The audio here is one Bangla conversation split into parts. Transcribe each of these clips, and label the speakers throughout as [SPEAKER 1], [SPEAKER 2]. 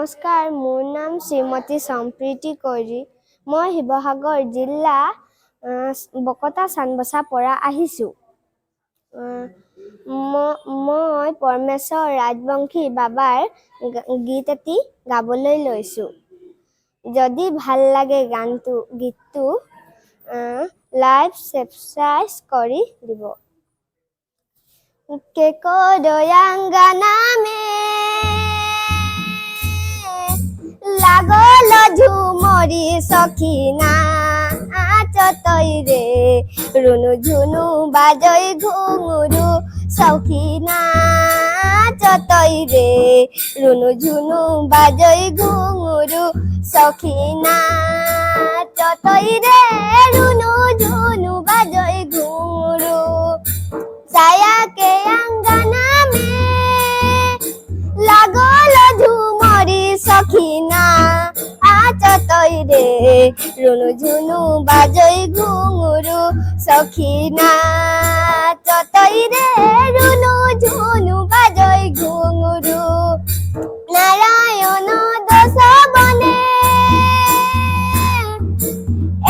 [SPEAKER 1] নমস্কাৰ, মোৰ নাম শ্ৰীমতী সম্প্ৰীতি কৌৰী। মই শিৱসাগৰ জিলা বকতা চানবছা পৰা আহিছোঁ। মই পৰমেশ্বৰ ৰাজবংশী বাবাৰ গীত এটি গাবলৈ লৈছোঁ। যদি ভাল লাগে গীতটো লাইক সাবস্ক্ৰাইব কৰি দিব। কেকো দয়াঙ্গানা মে লাগল ঝুমরি সখিনা চতই রে রুনু ঝুনু বাজই ঘুঙুরু সখিনা চতই রে রুনু ঝুনু বাজই ঘুঙুরু সখিনা চতই রে রুনু ঝুনু বাজই ঘুঙুরু ছায়া के अंगना में लागल झुमरी सखीना आचतई रे रुनु झुनु बाजई घुंगुरु सखीना चतई रे रुनु झुनु बाजई घुंगुरु नारायण दश बने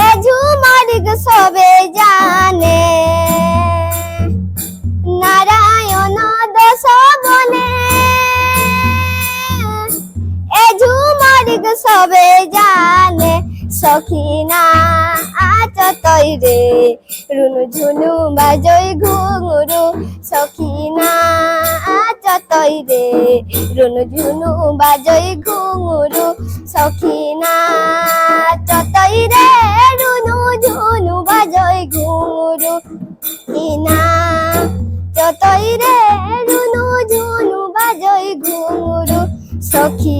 [SPEAKER 1] ए झुमरी सबे जाने नारायण दश बने ए झुमरी सबे जाने सखीना आचतई रे रुनु झुनु बाजई घुंगुरु सखीना आचतई रे रुनु झुनु बाजई घुंगुरु सखीना चतई रे रुनु झुनु बाजई घुंगुरु सखीना चतई रे रुनु झुनु बाजई घुंगुरु सखी।